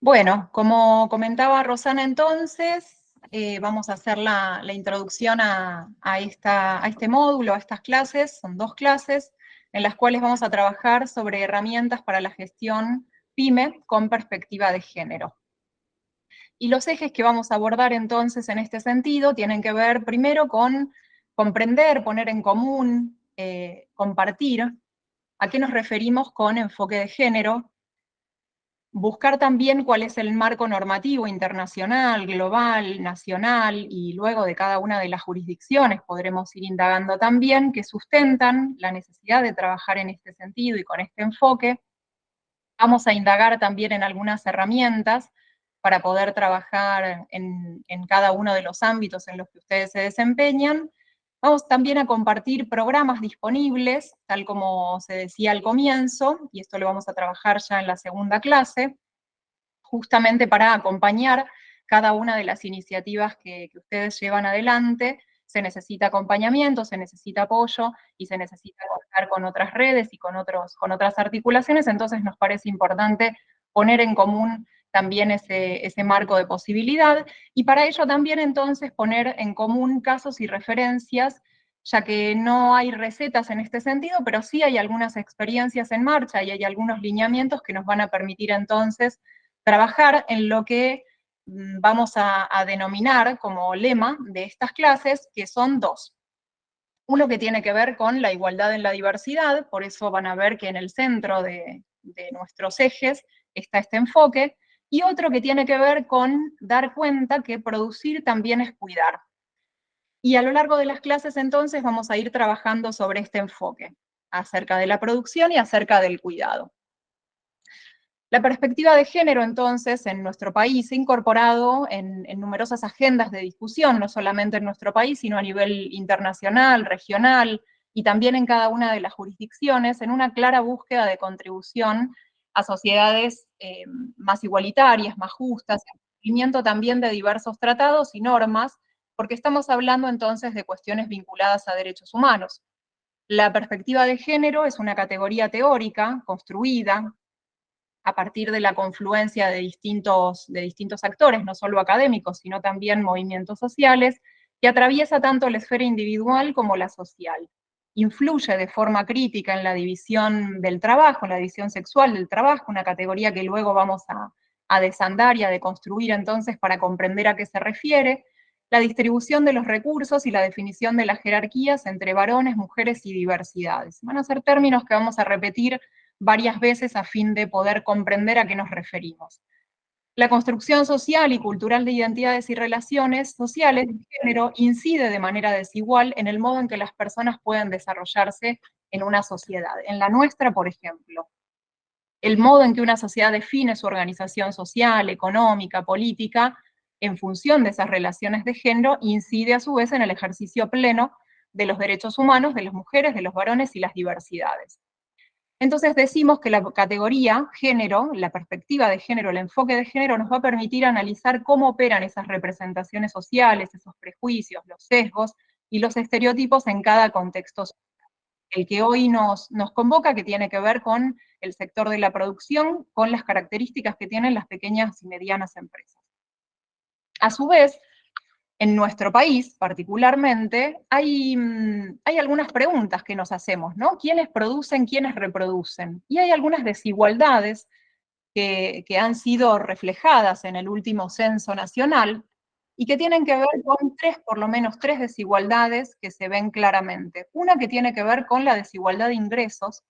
Bueno, como comentaba Rosana entonces, vamos a hacer la introducción a este módulo, a estas clases. Son 2 clases en las cuales vamos a trabajar sobre herramientas para la gestión PYME con perspectiva de género. Y los ejes que vamos a abordar entonces en este sentido tienen que ver primero con comprender, poner en común, compartir a qué nos referimos con enfoque de género, buscar también cuál es el marco normativo internacional, global, nacional, y luego de cada una de las jurisdicciones podremos ir indagando también que sustentan la necesidad de trabajar en este sentido y con este enfoque. Vamos a indagar también en algunas herramientas para poder trabajar en cada uno de los ámbitos en los que ustedes se desempeñan. Vamos también a compartir programas disponibles, tal como se decía al comienzo, y esto lo vamos a trabajar ya en la segunda clase, justamente para acompañar cada una de las iniciativas que ustedes llevan adelante. Se necesita acompañamiento, se necesita apoyo y se necesita contar con otras redes y con otras articulaciones, entonces nos parece importante poner en común también ese marco de posibilidad, y para ello también entonces poner en común casos y referencias, ya que no hay recetas en este sentido, pero sí hay algunas experiencias en marcha y hay algunos lineamientos que nos van a permitir entonces trabajar en lo que vamos a denominar como lema de estas clases, que son 2. Uno que tiene que ver con la igualdad en la diversidad, por eso van a ver que en el centro de nuestros ejes está este enfoque, y otro que tiene que ver con dar cuenta que producir también es cuidar. Y a lo largo de las clases entonces vamos a ir trabajando sobre este enfoque, acerca de la producción y acerca del cuidado. La perspectiva de género, entonces, en nuestro país se ha incorporado en numerosas agendas de discusión, no solamente en nuestro país, sino a nivel internacional, regional, y también en cada una de las jurisdicciones, en una clara búsqueda de contribución a sociedades más igualitarias, más justas, en cumplimiento también de diversos tratados y normas, porque estamos hablando entonces de cuestiones vinculadas a derechos humanos. La perspectiva de género es una categoría teórica, construida, a partir de la confluencia de distintos actores, no solo académicos, sino también movimientos sociales, que atraviesa tanto la esfera individual como la social. Influye de forma crítica en la división del trabajo, en la división sexual del trabajo, una categoría que luego vamos a desandar y a deconstruir entonces para comprender a qué se refiere, la distribución de los recursos y la definición de las jerarquías entre varones, mujeres y diversidades. Van a ser términos que vamos a repetir varias veces a fin de poder comprender a qué nos referimos. La construcción social y cultural de identidades y relaciones sociales de género incide de manera desigual en el modo en que las personas pueden desarrollarse en una sociedad. En la nuestra, por ejemplo, el modo en que una sociedad define su organización social, económica, política, en función de esas relaciones de género, incide a su vez en el ejercicio pleno de los derechos humanos de las mujeres, de los varones y las diversidades. Entonces decimos que la categoría género, la perspectiva de género, el enfoque de género nos va a permitir analizar cómo operan esas representaciones sociales, esos prejuicios, los sesgos y los estereotipos en cada contexto social. El que hoy nos convoca, que tiene que ver con el sector de la producción, con las características que tienen las pequeñas y medianas empresas. A su vez, en nuestro país, particularmente, hay algunas preguntas que nos hacemos, ¿no? ¿Quiénes producen, quiénes reproducen? Y hay algunas desigualdades que han sido reflejadas en el último censo nacional y que tienen que ver con por lo menos tres desigualdades que se ven claramente. Una que tiene que ver con la desigualdad de ingresos,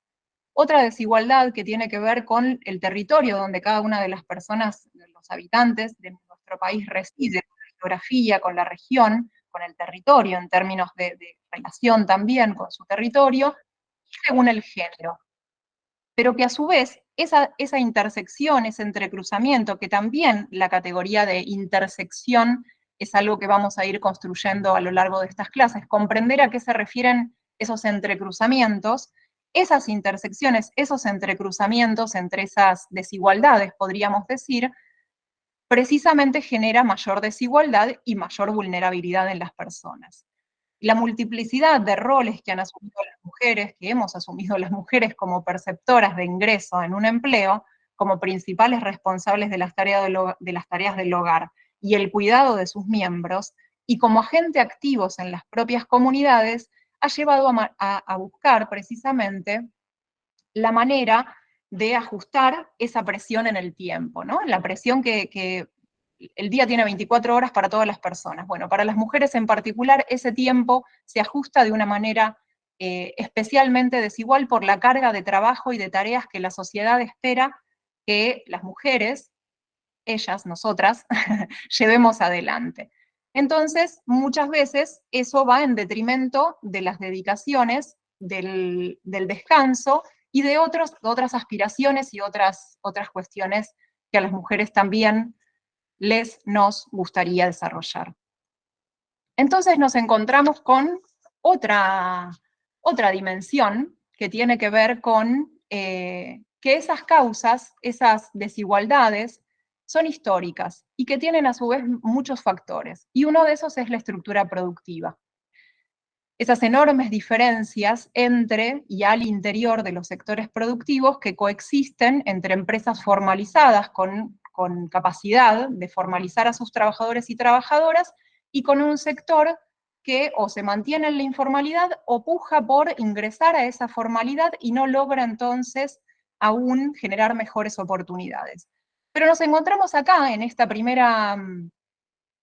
otra desigualdad que tiene que ver con el territorio donde cada una de las personas, los habitantes de nuestro país reside, con la geografía, con la región, con el territorio en términos de relación también con su territorio, y según el género. Pero que a su vez esa intersección, ese entrecruzamiento, que también la categoría de intersección es algo que vamos a ir construyendo a lo largo de estas clases, comprender a qué se refieren esos entrecruzamientos, esas intersecciones, esos entrecruzamientos entre esas desigualdades, podríamos decir, precisamente genera mayor desigualdad y mayor vulnerabilidad en las personas. la multiplicidad de roles que han asumido las mujeres, que hemos asumido las mujeres como perceptoras de ingreso en un empleo, como principales responsables de las tareas del hogar y el cuidado de sus miembros, y como agentes activos en las propias comunidades, ha llevado a buscar precisamente la manera de ajustar esa presión en el tiempo, ¿no? La presión que el día tiene 24 horas para todas las personas. Bueno, para las mujeres en particular, ese tiempo se ajusta de una manera especialmente desigual por la carga de trabajo y de tareas que la sociedad espera que las mujeres, ellas, nosotras, llevemos adelante. Entonces, muchas veces eso va en detrimento de las dedicaciones, del descanso y de otras aspiraciones y otras cuestiones que a las mujeres también nos gustaría desarrollar. Entonces nos encontramos con otra dimensión que tiene que ver con que esas causas, esas desigualdades, son históricas y que tienen a su vez muchos factores. Y uno de esos es la estructura productiva. Esas enormes diferencias entre y al interior de los sectores productivos que coexisten entre empresas formalizadas con capacidad de formalizar a sus trabajadores y trabajadoras y con un sector que o se mantiene en la informalidad o puja por ingresar a esa formalidad y no logra entonces aún generar mejores oportunidades. Pero nos encontramos acá en esta primera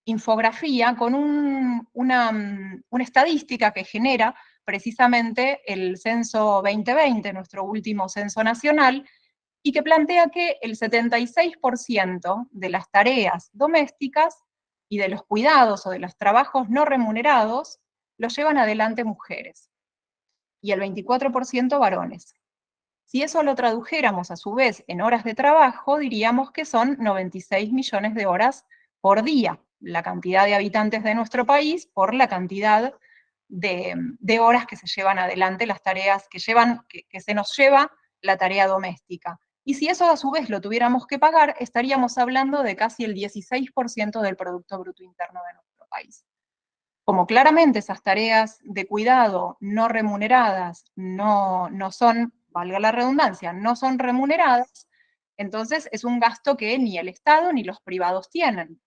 infografía con una estadística que genera precisamente el censo 2020, nuestro último censo nacional, y que plantea que el 76% de las tareas domésticas y de los cuidados o de los trabajos no remunerados los llevan adelante mujeres, y el 24% varones. Si eso lo tradujéramos a su vez en horas de trabajo, diríamos que son 96 millones de horas por día, la cantidad de habitantes de nuestro país por la cantidad de horas que se llevan adelante las tareas que se nos lleva la tarea doméstica. Y si eso a su vez lo tuviéramos que pagar, estaríamos hablando de casi el 16% del Producto Bruto Interno de nuestro país. Como claramente esas tareas de cuidado no remuneradas no son, valga la redundancia, no son remuneradas, entonces es un gasto que ni el Estado ni los privados tienen,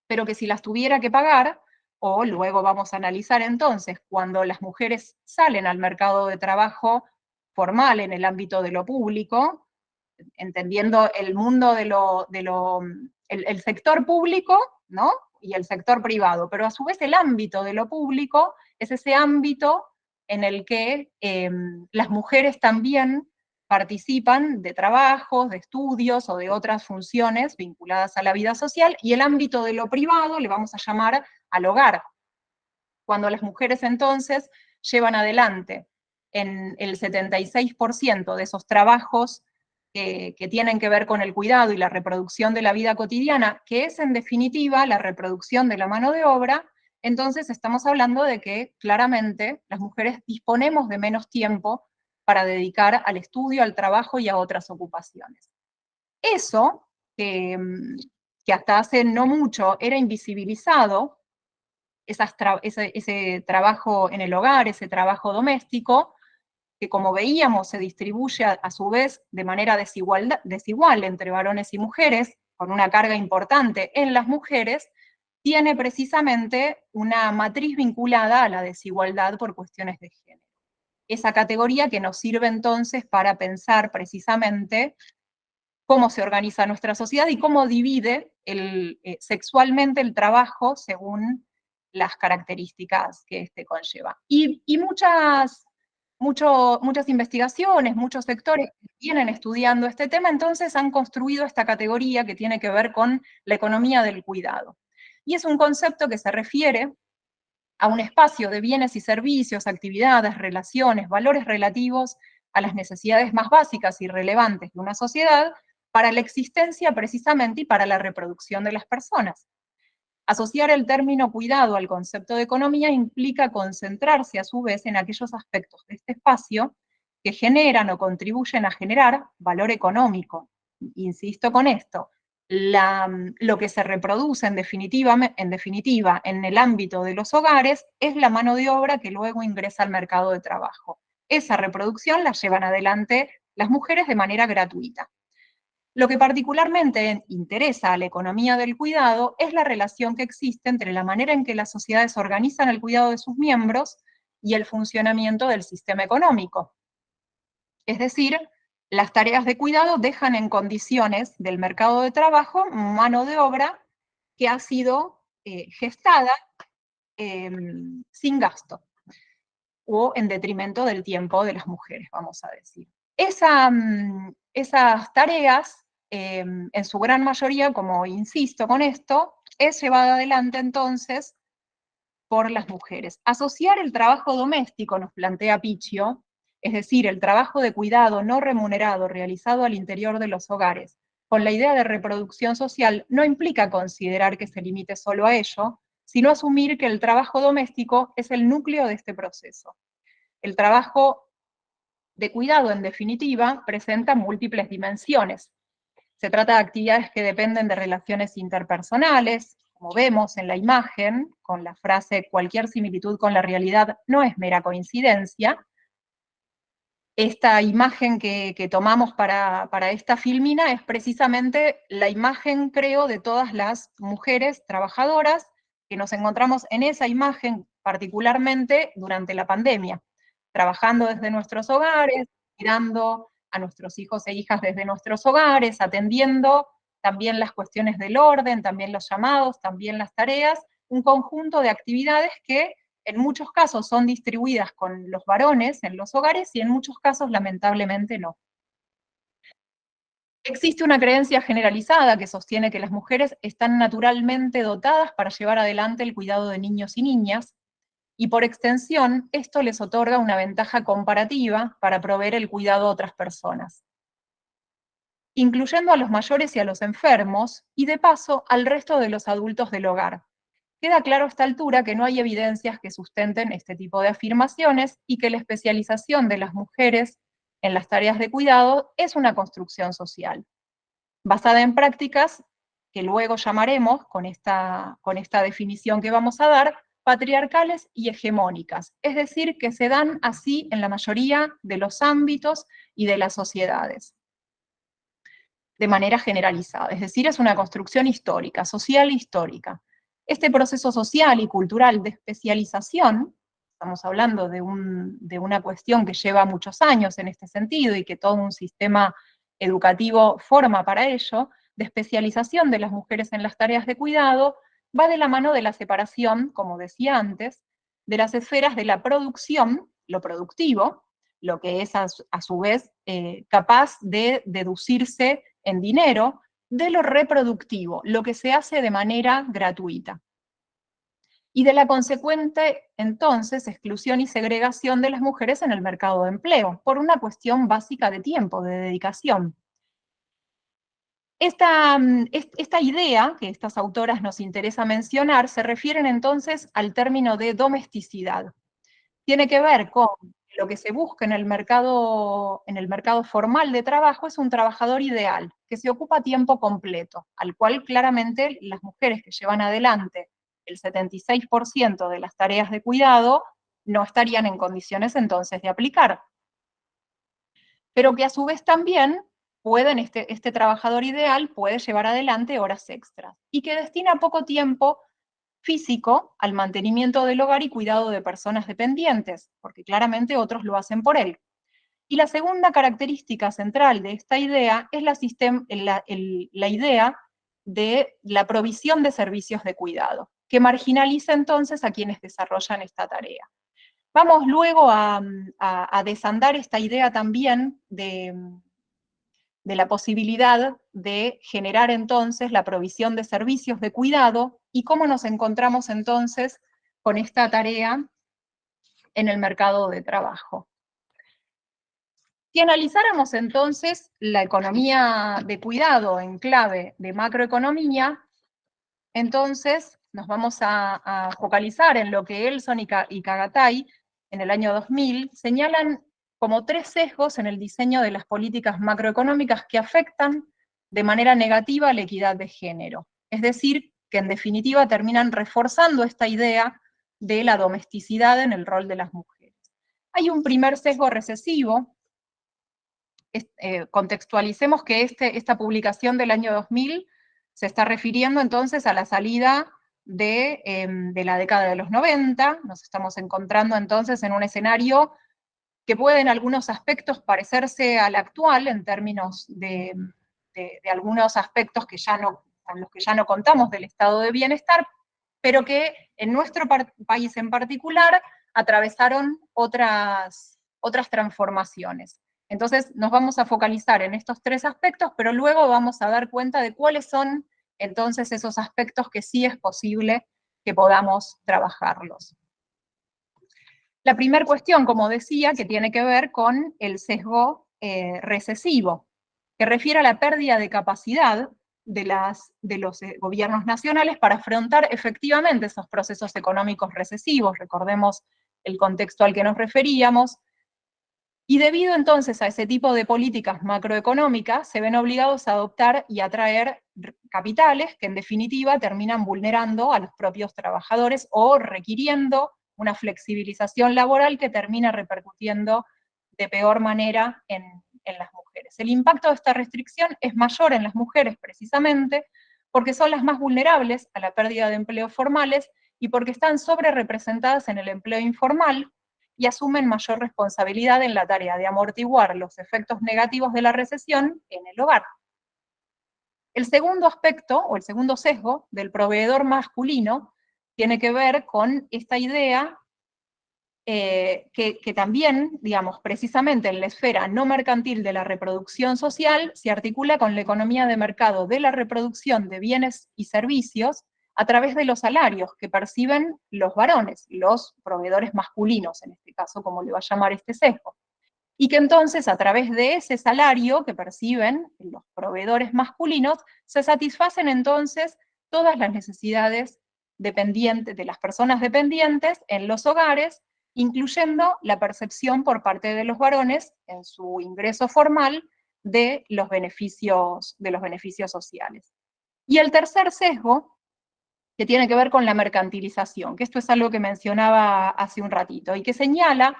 pero que si las tuviera que pagar, o luego vamos a analizar entonces, cuando las mujeres salen al mercado de trabajo formal en el ámbito de lo público, entendiendo el mundo el sector público, ¿no? Y el sector privado, pero a su vez el ámbito de lo público es ese ámbito en el que las mujeres también participan de trabajos, de estudios o de otras funciones vinculadas a la vida social, y el ámbito de lo privado le vamos a llamar al hogar. Cuando las mujeres entonces llevan adelante en el 76% de esos trabajos que tienen que ver con el cuidado y la reproducción de la vida cotidiana, que es en definitiva la reproducción de la mano de obra, entonces estamos hablando de que claramente las mujeres disponemos de menos tiempo para dedicar al estudio, al trabajo y a otras ocupaciones. Eso, que hasta hace no mucho era invisibilizado, ese trabajo en el hogar, ese trabajo doméstico, que como veíamos se distribuye a su vez de manera desigual entre varones y mujeres, con una carga importante en las mujeres, tiene precisamente una matriz vinculada a la desigualdad por cuestiones de género. Esa categoría que nos sirve entonces para pensar precisamente cómo se organiza nuestra sociedad y cómo divide sexualmente el trabajo según las características que este conlleva. Y muchas investigaciones, muchos sectores que vienen estudiando este tema, entonces han construido esta categoría que tiene que ver con la economía del cuidado. Y es un concepto que se refiere a un espacio de bienes y servicios, actividades, relaciones, valores relativos a las necesidades más básicas y relevantes de una sociedad para la existencia precisamente y para la reproducción de las personas. Asociar el término cuidado al concepto de economía implica concentrarse a su vez en aquellos aspectos de este espacio que generan o contribuyen a generar valor económico. Insisto con esto, lo que se reproduce en definitiva en el ámbito de los hogares es la mano de obra que luego ingresa al mercado de trabajo. Esa reproducción la llevan adelante las mujeres de manera gratuita. Lo que particularmente interesa a la economía del cuidado es la relación que existe entre la manera en que las sociedades organizan el cuidado de sus miembros y el funcionamiento del sistema económico. Es decir, las tareas de cuidado dejan en condiciones del mercado de trabajo mano de obra que ha sido gestada sin gasto o en detrimento del tiempo de las mujeres, vamos a decir. Esas tareas, en su gran mayoría, como insisto con esto, es llevada adelante entonces por las mujeres. Asociar el trabajo doméstico, nos plantea Picchio, es decir, el trabajo de cuidado no remunerado realizado al interior de los hogares, con la idea de reproducción social, no implica considerar que se limite solo a ello, sino asumir que el trabajo doméstico es el núcleo de este proceso. El trabajo de cuidado, en definitiva, presenta múltiples dimensiones. Se trata de actividades que dependen de relaciones interpersonales, como vemos en la imagen, con la frase cualquier similitud con la realidad no es mera coincidencia. Esta imagen que tomamos para esta filmina es precisamente la imagen, creo, de todas las mujeres trabajadoras que nos encontramos en esa imagen particularmente durante la pandemia, trabajando desde nuestros hogares, cuidando a nuestros hijos e hijas desde nuestros hogares, atendiendo también las cuestiones del orden, también los llamados, también las tareas, un conjunto de actividades que en muchos casos son distribuidas con los varones en los hogares y en muchos casos lamentablemente no. Existe una creencia generalizada que sostiene que las mujeres están naturalmente dotadas para llevar adelante el cuidado de niños y niñas, y por extensión, esto les otorga una ventaja comparativa para proveer el cuidado a otras personas, incluyendo a los mayores y a los enfermos, y de paso al resto de los adultos del hogar. Queda claro a esta altura que no hay evidencias que sustenten este tipo de afirmaciones y que la especialización de las mujeres en las tareas de cuidado es una construcción social, basada en prácticas que luego llamaremos, con esta definición que vamos a dar, patriarcales y hegemónicas, es decir, que se dan así en la mayoría de los ámbitos y de las sociedades, de manera generalizada, es decir, es una construcción histórica, social e histórica. Este proceso social y cultural de especialización, estamos hablando de una cuestión que lleva muchos años en este sentido y que todo un sistema educativo forma para ello, de especialización de las mujeres en las tareas de cuidado, va de la mano de la separación, como decía antes, de las esferas de la producción, lo productivo, lo que es a su vez capaz de deducirse en dinero, de lo reproductivo, lo que se hace de manera gratuita. Y de la consecuente, entonces, exclusión y segregación de las mujeres en el mercado de empleo, por una cuestión básica de tiempo, de dedicación. Esta idea que estas autoras nos interesa mencionar se refieren entonces al término de domesticidad. Tiene que ver con lo que se busca en el mercado formal de trabajo es un trabajador ideal, que se ocupa a tiempo completo, al cual claramente las mujeres que llevan adelante el 76% de las tareas de cuidado no estarían en condiciones entonces de aplicar. Pero que a su vez también este trabajador ideal puede llevar adelante horas extras y que destina poco tiempo físico al mantenimiento del hogar y cuidado de personas dependientes, porque claramente otros lo hacen por él. Y la segunda característica central de esta idea es la idea de la provisión de servicios de cuidado, que marginaliza entonces a quienes desarrollan esta tarea. Vamos luego a desandar esta idea también de la posibilidad de generar entonces la provisión de servicios de cuidado y cómo nos encontramos entonces con esta tarea en el mercado de trabajo. Si analizáramos entonces la economía de cuidado en clave de macroeconomía, entonces nos vamos a focalizar en lo que Elson y Kagatay en el año 2000 señalan como 3 sesgos en el diseño de las políticas macroeconómicas que afectan de manera negativa la equidad de género. Es decir, que en definitiva terminan reforzando esta idea de la domesticidad en el rol de las mujeres. Hay un primer sesgo recesivo. Contextualicemos que esta publicación del año 2000 se está refiriendo entonces a la salida de la década de los 90, nos estamos encontrando entonces en un escenario que puede en algunos aspectos parecerse al actual en términos de algunos aspectos que ya no, con los que ya no contamos del estado de bienestar, pero que en nuestro país en particular atravesaron otras transformaciones. Entonces nos vamos a focalizar en estos tres aspectos, pero luego vamos a dar cuenta de cuáles son entonces esos aspectos que sí es posible que podamos trabajarlos. La primera cuestión, como decía, que tiene que ver con el sesgo recesivo, que refiere a la pérdida de capacidad de los gobiernos nacionales para afrontar efectivamente esos procesos económicos recesivos. Recordemos el contexto al que nos referíamos. Y debido entonces a ese tipo de políticas macroeconómicas, se ven obligados a adoptar y atraer capitales que en definitiva terminan vulnerando a los propios trabajadores o requiriendo una flexibilización laboral que termina repercutiendo de peor manera en las mujeres. El impacto de esta restricción es mayor en las mujeres precisamente porque son las más vulnerables a la pérdida de empleos formales y porque están sobre representadas en el empleo informal y asumen mayor responsabilidad en la tarea de amortiguar los efectos negativos de la recesión en el hogar. El segundo aspecto, o el segundo sesgo, del proveedor masculino, tiene que ver con esta idea que también, digamos, precisamente en la esfera no mercantil de la reproducción social, se articula con la economía de mercado de la reproducción de bienes y servicios a través de los salarios que perciben los varones, los proveedores masculinos, en este caso, como le va a llamar este sesgo. Y que entonces, a través de ese salario que perciben los proveedores masculinos, se satisfacen entonces todas las necesidades dependientes de las personas dependientes en los hogares, incluyendo la percepción por parte de los varones en su ingreso formal de los beneficios sociales. Y el tercer sesgo, que tiene que ver con la mercantilización, que esto es algo que mencionaba hace un ratito, y que señala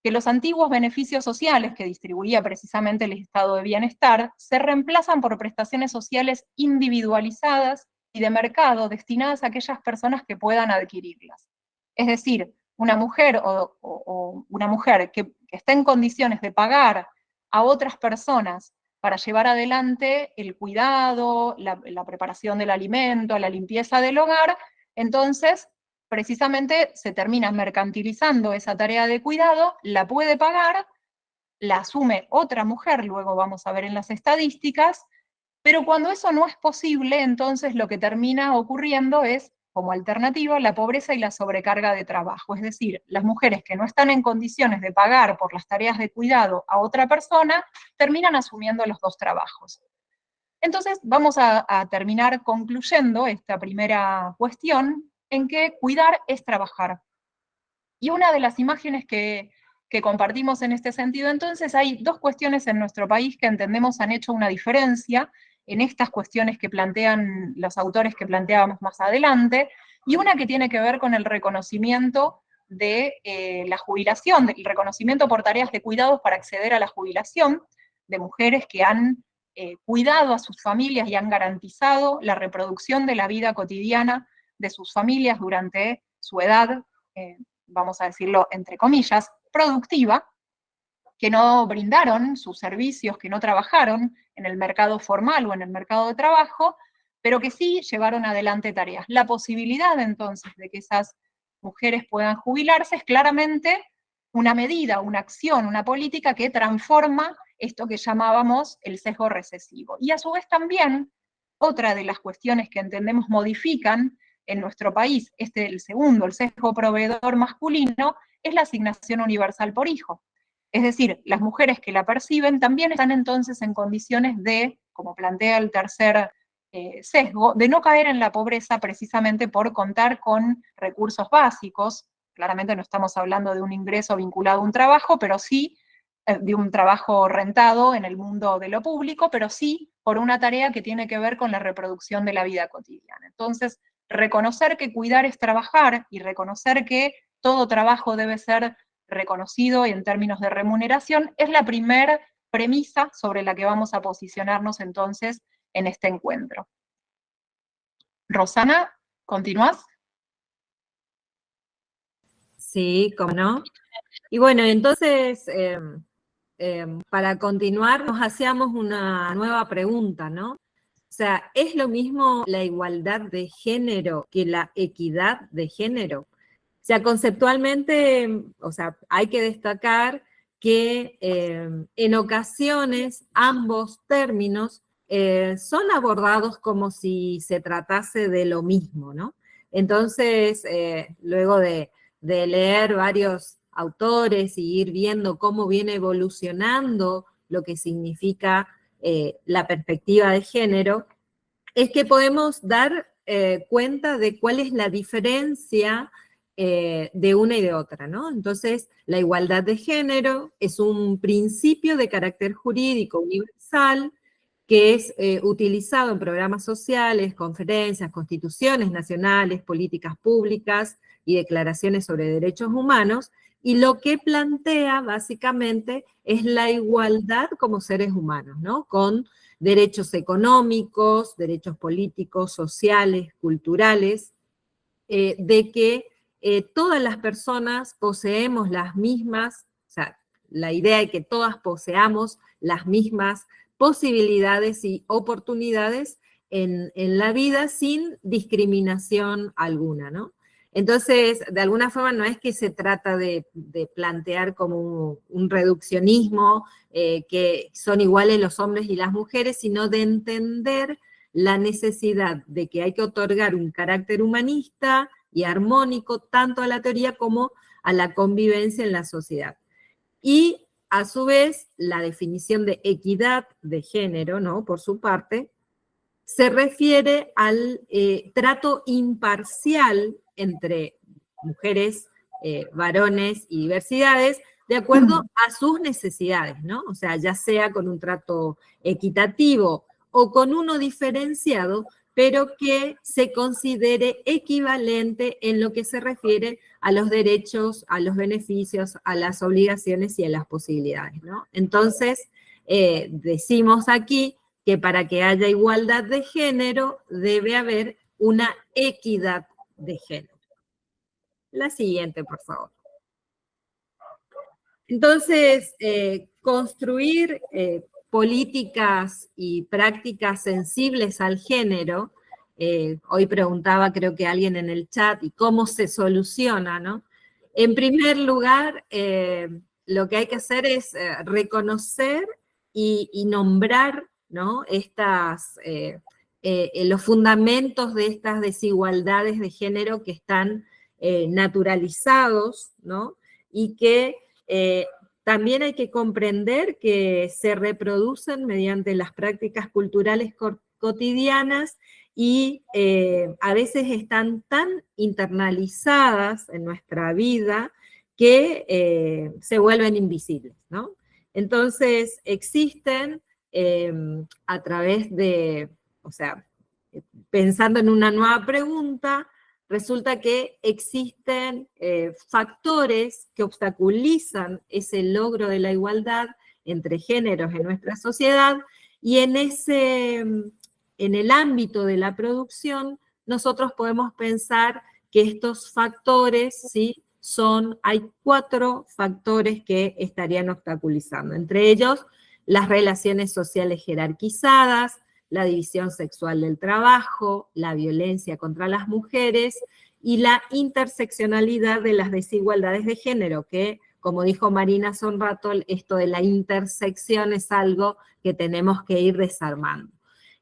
que los antiguos beneficios sociales que distribuía precisamente el estado de bienestar se reemplazan por prestaciones sociales individualizadas y de mercado destinadas a aquellas personas que puedan adquirirlas. Es decir, una mujer o una mujer que esté en condiciones de pagar a otras personas para llevar adelante el cuidado, la preparación del alimento, la limpieza del hogar, entonces precisamente se termina mercantilizando esa tarea de cuidado, la puede pagar, la asume otra mujer, luego vamos a ver en las estadísticas, pero cuando eso no es posible, entonces lo que termina ocurriendo es, como alternativa, la pobreza y la sobrecarga de trabajo. Es decir, las mujeres que no están en condiciones de pagar por las tareas de cuidado a otra persona, terminan asumiendo los dos trabajos. Entonces, vamos a terminar concluyendo esta primera cuestión en que cuidar es trabajar. Y una de las imágenes que compartimos en este sentido, entonces, hay dos cuestiones en nuestro país que entendemos han hecho una diferencia en estas cuestiones que plantean los autores que planteábamos más adelante, y una que tiene que ver con el reconocimiento de la jubilación, del reconocimiento por tareas de cuidados para acceder a la jubilación de mujeres que han cuidado a sus familias y han garantizado la reproducción de la vida cotidiana de sus familias durante su edad, vamos a decirlo entre comillas, productiva, que no brindaron sus servicios, que no trabajaron en el mercado formal o en el mercado de trabajo, pero que sí llevaron adelante tareas. La posibilidad entonces de que esas mujeres puedan jubilarse es claramente una medida, una acción, una política que transforma esto que llamábamos el sesgo recesivo. Y a su vez también, otra de las cuestiones que entendemos modifican en nuestro país, el segundo, el sesgo proveedor masculino, es la asignación universal por hijo. Es decir, las mujeres que la perciben también están entonces en condiciones de, como plantea el tercer sesgo, de no caer en la pobreza precisamente por contar con recursos básicos. Claramente no estamos hablando de un ingreso vinculado a un trabajo, pero sí de un trabajo rentado en el mundo de lo público, pero sí por una tarea que tiene que ver con la reproducción de la vida cotidiana. Entonces, reconocer que cuidar es trabajar y reconocer que todo trabajo debe ser reconocido y en términos de remuneración es la primera premisa sobre la que vamos a posicionarnos entonces en este encuentro. Rosana, ¿continúas? Sí, cómo no. Y bueno, entonces, para continuar, nos hacíamos una nueva pregunta, ¿no? O sea, ¿es lo mismo la igualdad de género que la equidad de género? O sea, conceptualmente, o sea, hay que destacar que en ocasiones ambos términos son abordados como si se tratase de lo mismo, ¿no? Entonces, luego de leer varios autores y ir viendo cómo viene evolucionando lo que significa la perspectiva de género, es que podemos dar cuenta de cuál es la diferencia de una y de otra, ¿no? Entonces, la igualdad de género es un principio de carácter jurídico universal que es utilizado en programas sociales, conferencias, constituciones nacionales, políticas públicas y declaraciones sobre derechos humanos, y lo que plantea básicamente es la igualdad como seres humanos, ¿no? Con derechos económicos, derechos políticos, sociales, culturales, de que todas las personas poseemos las mismas, o sea, la idea de que todas poseamos las mismas posibilidades y oportunidades en la vida sin discriminación alguna, ¿no? Entonces, de alguna forma no es que se trata de plantear como un reduccionismo, que son iguales los hombres y las mujeres, sino de entender la necesidad de que hay que otorgar un carácter humanista y armónico tanto a la teoría como a la convivencia en la sociedad. Y a su vez, la definición de equidad de género, ¿no? Por su parte, se refiere al trato imparcial entre mujeres, varones y diversidades, de acuerdo a sus necesidades, ¿no? O sea, ya sea con un trato equitativo o con uno diferenciado, pero que se considere equivalente en lo que se refiere a los derechos, a los beneficios, a las obligaciones y a las posibilidades, ¿no? Entonces, decimos aquí que para que haya igualdad de género debe haber una equidad de género. La siguiente, por favor. Entonces, construir políticas y prácticas sensibles al género, hoy preguntaba creo que alguien en el chat, ¿y cómo se soluciona, no? En primer lugar, lo que hay que hacer es reconocer y nombrar, ¿no? Los fundamentos de estas desigualdades de género que están naturalizados, ¿no? Y que también hay que comprender que se reproducen mediante las prácticas culturales cotidianas y a veces están tan internalizadas en nuestra vida que se vuelven invisibles, ¿no? Entonces existen a través de, o sea, pensando en una nueva pregunta, resulta que existen factores que obstaculizan ese logro de la igualdad entre géneros en nuestra sociedad y en el ámbito de la producción nosotros podemos pensar que estos factores, ¿sí? Hay 4 factores que estarían obstaculizando, entre ellos las relaciones sociales jerarquizadas, la división sexual del trabajo, la violencia contra las mujeres y la interseccionalidad de las desigualdades de género, que, como dijo Marina hace un rato, esto de la intersección es algo que tenemos que ir desarmando.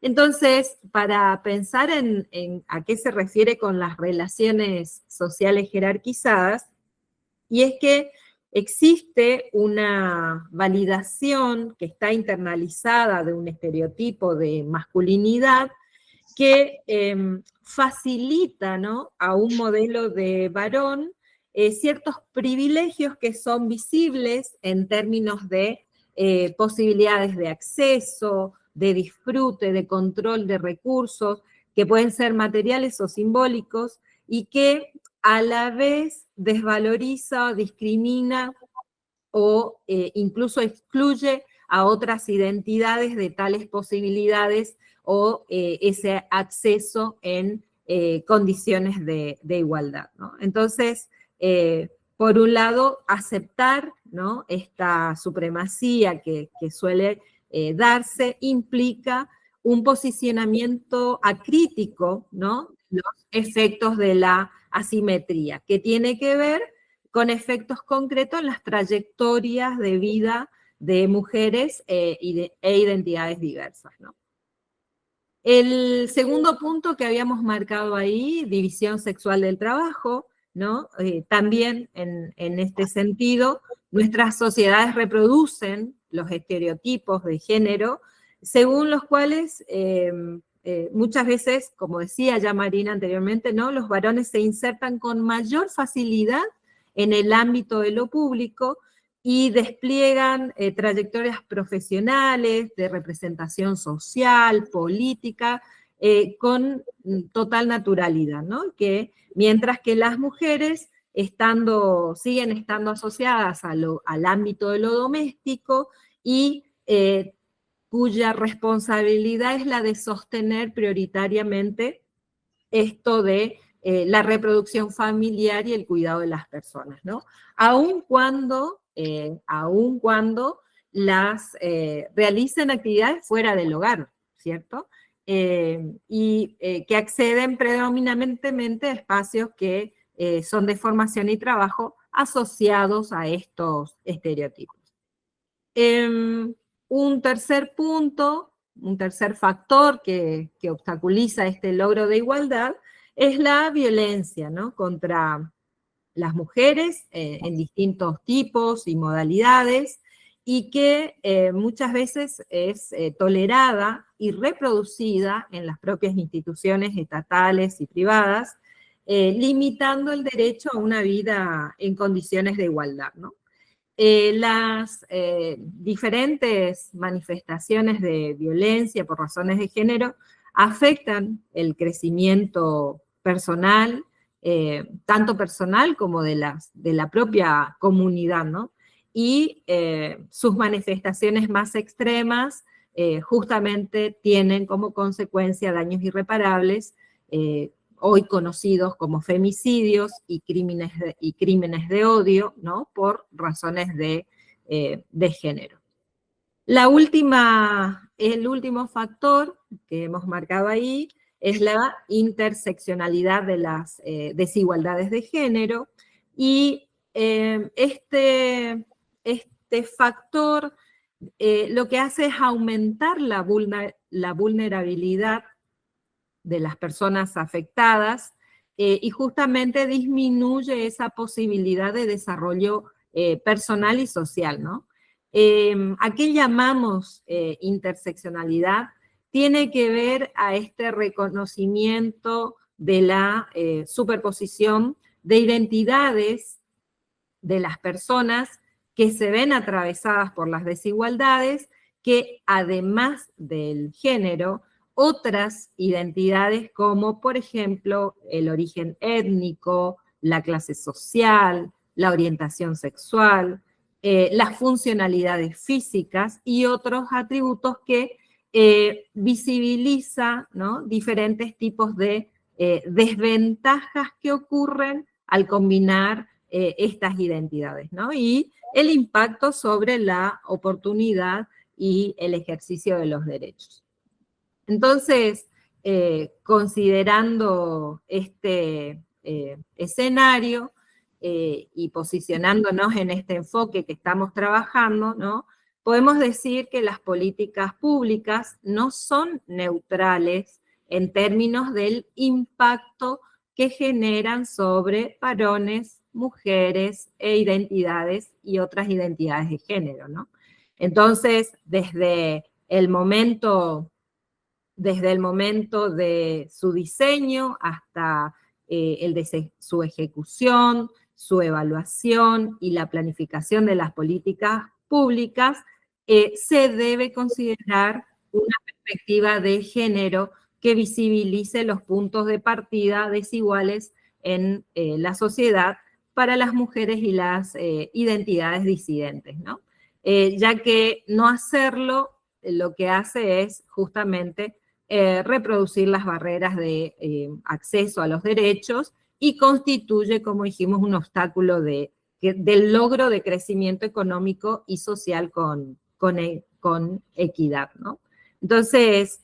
Entonces, para pensar en a qué se refiere con las relaciones sociales jerarquizadas, y es que existe una validación que está internalizada de un estereotipo de masculinidad que facilita, ¿no?, a un modelo de varón ciertos privilegios que son visibles en términos de posibilidades de acceso, de disfrute, de control de recursos, que pueden ser materiales o simbólicos, y que a la vez desvaloriza o discrimina o incluso excluye a otras identidades de tales posibilidades o ese acceso en condiciones de igualdad, ¿no? Entonces, por un lado, aceptar, ¿no?, esta supremacía que suele darse implica un posicionamiento acrítico, ¿no?, los efectos de la asimetría, que tiene que ver con efectos concretos en las trayectorias de vida de mujeres e identidades diversas, ¿no? El segundo punto que habíamos marcado ahí, división sexual del trabajo, ¿no? También en este sentido, nuestras sociedades reproducen los estereotipos de género, según los cuales muchas veces, como decía ya Marina anteriormente, ¿no?, los varones se insertan con mayor facilidad en el ámbito de lo público y despliegan trayectorias profesionales, de representación social, política, con total naturalidad, ¿no? Que, mientras que las mujeres siguen estando asociadas al ámbito de lo doméstico y cuya responsabilidad es la de sostener prioritariamente esto de la reproducción familiar y el cuidado de las personas, ¿no? Aun cuando las realicen actividades fuera del hogar, ¿cierto? Que acceden predominantemente a espacios que son de formación y trabajo asociados a estos estereotipos. Un tercer punto, un tercer factor que obstaculiza este logro de igualdad es la violencia, ¿no?, contra las mujeres en distintos tipos y modalidades, y que muchas veces es tolerada y reproducida en las propias instituciones estatales y privadas, limitando el derecho a una vida en condiciones de igualdad, ¿no? Las diferentes manifestaciones de violencia por razones de género afectan el crecimiento personal, tanto personal como de la propia comunidad, ¿no? Y sus manifestaciones más extremas justamente tienen como consecuencia daños irreparables, hoy conocidos como femicidios y crímenes de odio, ¿no?, por razones de género. El último factor que hemos marcado ahí es la interseccionalidad de las desigualdades de género, y este factor lo que hace es aumentar la vulnerabilidad de las personas afectadas y justamente disminuye esa posibilidad de desarrollo personal y social, ¿no? ¿A qué llamamos interseccionalidad? Tiene que ver a este reconocimiento de la superposición de identidades de las personas que se ven atravesadas por las desigualdades, que además del género, otras identidades como, por ejemplo, el origen étnico, la clase social, la orientación sexual, las funcionalidades físicas y otros atributos que visibiliza, ¿no?, diferentes tipos de desventajas que ocurren al combinar estas identidades, ¿no? Y el impacto sobre la oportunidad y el ejercicio de los derechos. Entonces, considerando este escenario y posicionándonos en este enfoque que estamos trabajando, ¿no?, podemos decir que las políticas públicas no son neutrales en términos del impacto que generan sobre varones, mujeres e identidades y otras identidades de género, ¿no? Entonces, desde el momento de su diseño hasta el de su ejecución, su evaluación y la planificación de las políticas públicas, se debe considerar una perspectiva de género que visibilice los puntos de partida desiguales en la sociedad para las mujeres y las identidades disidentes, ¿no? Ya que no hacerlo lo que hace es justamente reproducir las barreras de acceso a los derechos y constituye, como dijimos, un obstáculo del logro de crecimiento económico y social con equidad, ¿no? Entonces,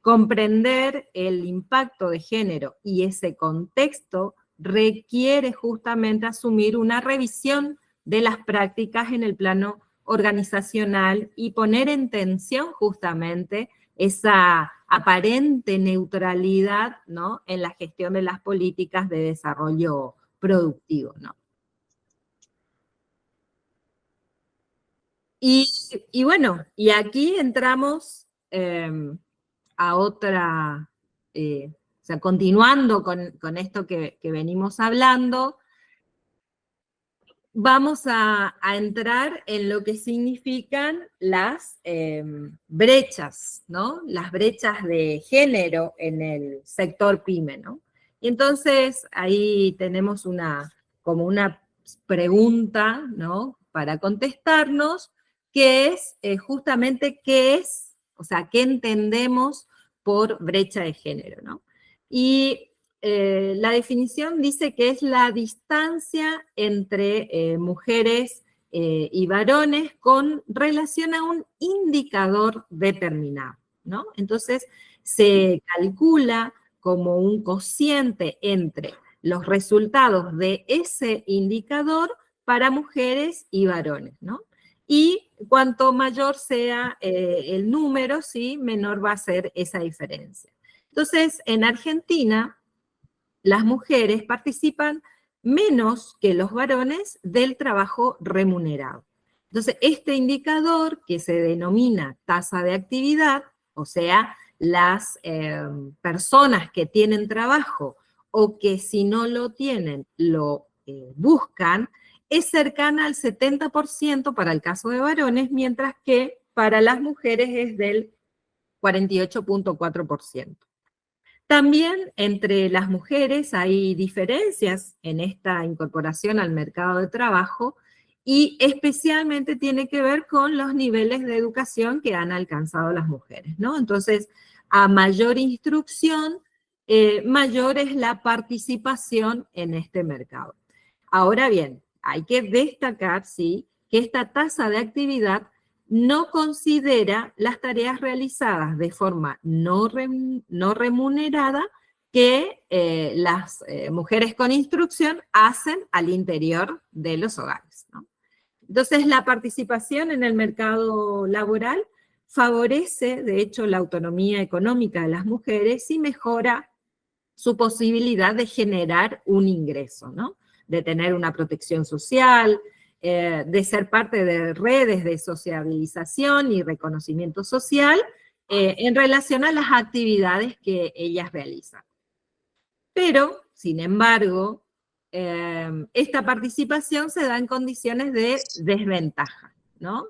comprender el impacto de género y ese contexto requiere justamente asumir una revisión de las prácticas en el plano organizacional y poner en tensión justamente esa aparente neutralidad, ¿no?, en la gestión de las políticas de desarrollo productivo, ¿no? Y bueno, y aquí entramos a otra, o sea, continuando con esto que venimos hablando, vamos a entrar en lo que significan las brechas, ¿no? Las brechas de género en el sector PYME, ¿no? Y entonces ahí tenemos como una pregunta, ¿no?, para contestarnos, que es justamente qué es, o sea, qué entendemos por brecha de género, ¿no? Y la definición dice que es la distancia entre mujeres y varones con relación a un indicador determinado, ¿no? Entonces, se calcula como un cociente entre los resultados de ese indicador para mujeres y varones, ¿no? Y cuanto mayor sea el número, ¿sí?, menor va a ser esa diferencia. Entonces, en Argentina, las mujeres participan menos que los varones del trabajo remunerado. Entonces, este indicador, que se denomina tasa de actividad, o sea, las personas que tienen trabajo o que si no lo tienen, lo buscan, es cercana al 70% para el caso de varones, mientras que para las mujeres es del 48.4%. También entre las mujeres hay diferencias en esta incorporación al mercado de trabajo y especialmente tiene que ver con los niveles de educación que han alcanzado las mujeres, ¿no? Entonces, a mayor instrucción, mayor es la participación en este mercado. Ahora bien, hay que destacar, sí, que esta tasa de actividad no considera las tareas realizadas de forma no remunerada que las mujeres con instrucción hacen al interior de los hogares, ¿no? Entonces, la participación en el mercado laboral favorece, de hecho, la autonomía económica de las mujeres y mejora su posibilidad de generar un ingreso, ¿no?, de tener una protección social, de ser parte de redes de sociabilización y reconocimiento social en relación a las actividades que ellas realizan. Pero, sin embargo, esta participación se da en condiciones de desventaja, ¿no?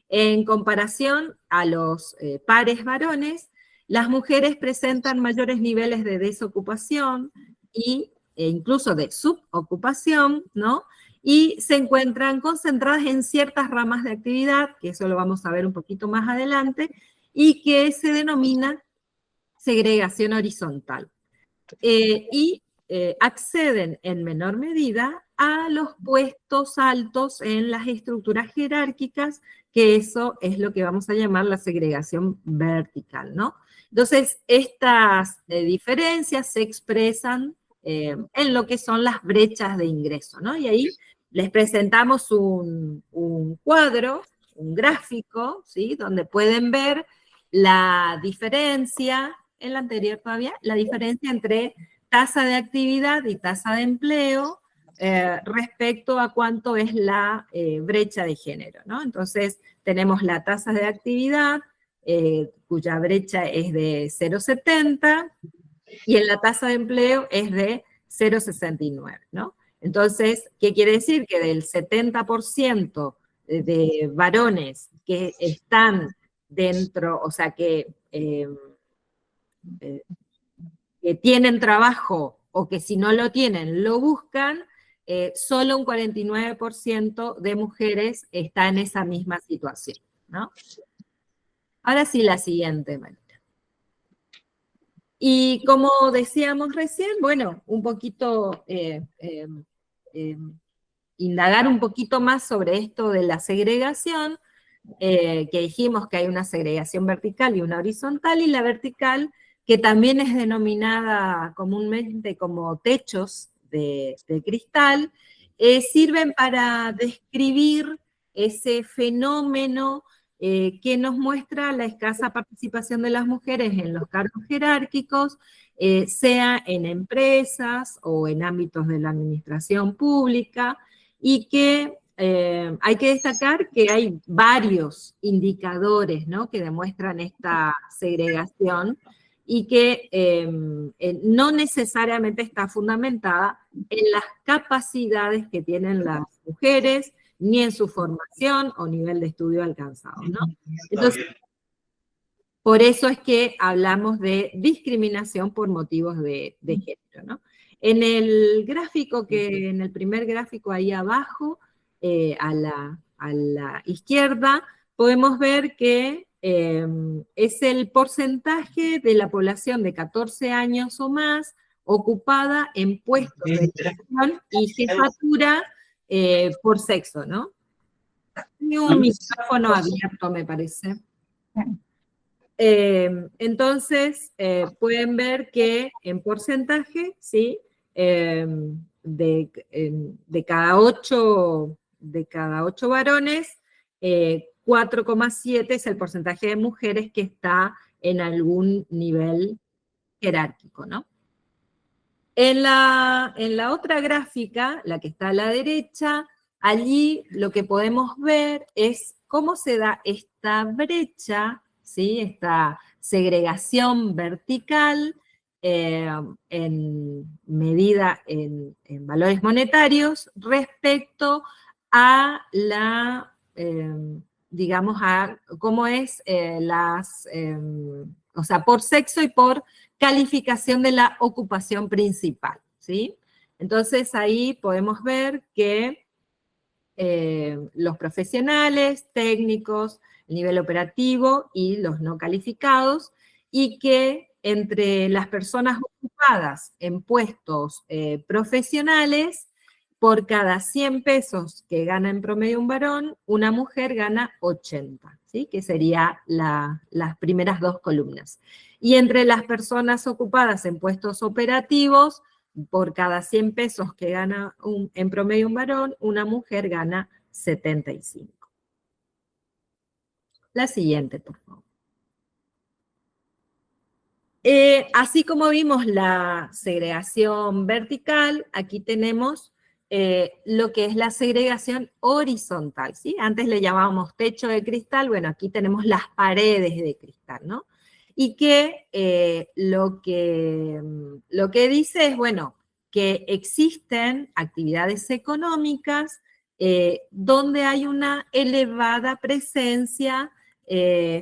En comparación a los pares varones, las mujeres presentan mayores niveles de desocupación e incluso de subocupación, ¿no? Y se encuentran concentradas en ciertas ramas de actividad, que eso lo vamos a ver un poquito más adelante, y que se denomina segregación horizontal. Y acceden en menor medida a los puestos altos en las estructuras jerárquicas, que eso es lo que vamos a llamar la segregación vertical, ¿no? Entonces, estas diferencias se expresan en lo que son las brechas de ingreso, ¿no? Y ahí les presentamos un cuadro, un gráfico, ¿sí?, donde pueden ver la diferencia, en la anterior todavía, la diferencia entre tasa de actividad y tasa de empleo respecto a cuánto es la brecha de género, ¿no? Entonces, tenemos la tasa de actividad, cuya brecha es de 0,70, y en la tasa de empleo es de 0,69, ¿no? Entonces, ¿qué quiere decir? Que del 70% de varones que están dentro, o sea, que que tienen trabajo o que si no lo tienen, lo buscan, solo un 49% de mujeres está en esa misma situación, ¿no? Ahora sí, la siguiente, Marita. Y como decíamos recién, bueno, un poquito, indagar un poquito más sobre esto de la segregación, que dijimos que hay una segregación vertical y una horizontal, y la vertical, que también es denominada comúnmente como techos de cristal, sirven para describir ese fenómeno que nos muestra la escasa participación de las mujeres en los cargos jerárquicos, sea en empresas o en ámbitos de la administración pública, y que hay que destacar que hay varios indicadores, ¿no?, que demuestran esta segregación y que no necesariamente está fundamentada en las capacidades que tienen las mujeres, ni en su formación o nivel de estudio alcanzado, ¿no? Entonces, por eso es que hablamos de discriminación por motivos de género, ¿no? En el gráfico en el primer gráfico ahí abajo, a la izquierda, podemos ver que es el porcentaje de la población de 14 años o más ocupada en puestos de dirección y jefatura por sexo, ¿no? Tiene un micrófono abierto, me parece. Entonces, pueden ver que en porcentaje, ¿sí? De cada 8 varones, 4,7 es el porcentaje de mujeres que está en algún nivel jerárquico, ¿no? En la otra gráfica, la que está a la derecha, allí lo que podemos ver es cómo se da esta brecha, ¿sí?, esta segregación vertical en medida en valores monetarios respecto a digamos, a cómo es o sea, por sexo y por calificación de la ocupación principal, ¿sí? Entonces ahí podemos ver que los profesionales, técnicos, el nivel operativo y los no calificados, y que entre las personas ocupadas en puestos profesionales, por cada 100 pesos que gana en promedio un varón, una mujer gana 80, ¿sí?, que serían las primeras dos columnas. Y entre las personas ocupadas en puestos operativos, por cada 100 pesos que gana en promedio un varón, una mujer gana 75. La siguiente, por favor. Así como vimos la segregación vertical, aquí tenemos lo que es la segregación horizontal, ¿sí? Antes le llamábamos techo de cristal, bueno, aquí tenemos las paredes de cristal, ¿no? Y que lo que dice es, bueno, que existen actividades económicas donde hay una elevada presencia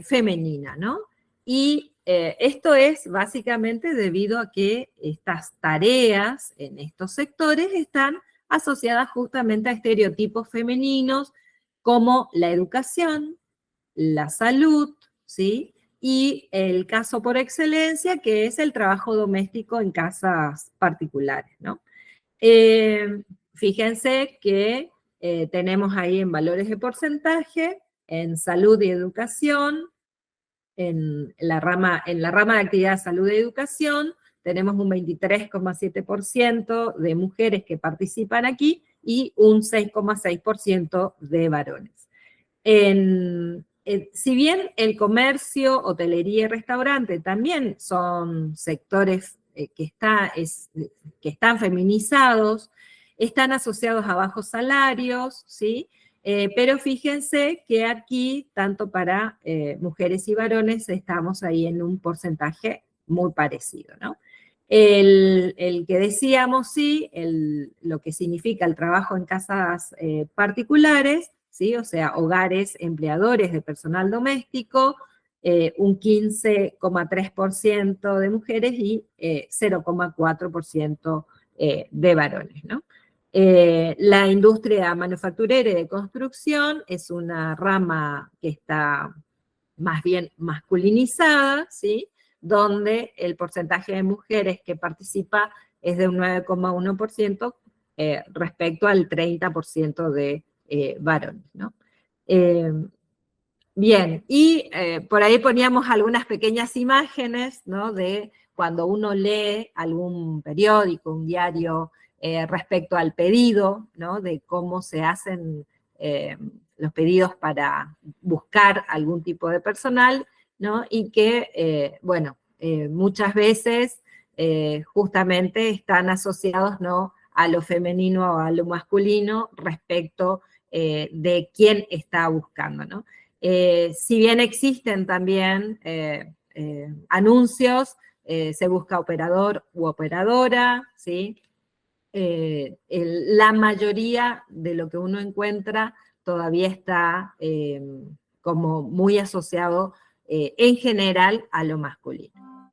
femenina, ¿no? Y esto es básicamente debido a que estas tareas en estos sectores están asociadas justamente a estereotipos femeninos como la educación, la salud, ¿sí?, y el caso por excelencia, que es el trabajo doméstico en casas particulares, ¿no? Fíjense que tenemos ahí en valores de porcentaje, en salud y educación, en la rama de actividad salud y educación, tenemos un 23,7% de mujeres que participan aquí y un 6,6% de varones. Si bien el comercio, hotelería y restaurante también son sectores que están feminizados, están asociados a bajos salarios, ¿sí? Pero fíjense que aquí, tanto para mujeres y varones, estamos ahí en un porcentaje muy parecido, ¿no? El que decíamos, sí, lo que significa el trabajo en casas particulares, ¿sí?, o sea, hogares empleadores de personal doméstico, un 15,3% de mujeres y 0,4% de varones, ¿no? La industria manufacturera y de construcción es una rama que está más bien masculinizada, ¿sí? Donde el porcentaje de mujeres que participa es de un 9,1% respecto al 30% de varones, ¿no? Bien, y por ahí poníamos algunas pequeñas imágenes, ¿no? De cuando uno lee algún periódico, un diario, respecto al pedido, ¿no? De cómo se hacen los pedidos para buscar algún tipo de personal, ¿no? Y que, bueno, muchas veces justamente están asociados, ¿no? A lo femenino o a lo masculino respecto de quién está buscando, ¿no? Si bien existen también anuncios, se busca operador u operadora, ¿sí? La mayoría de lo que uno encuentra todavía está como muy asociado en general a lo masculino.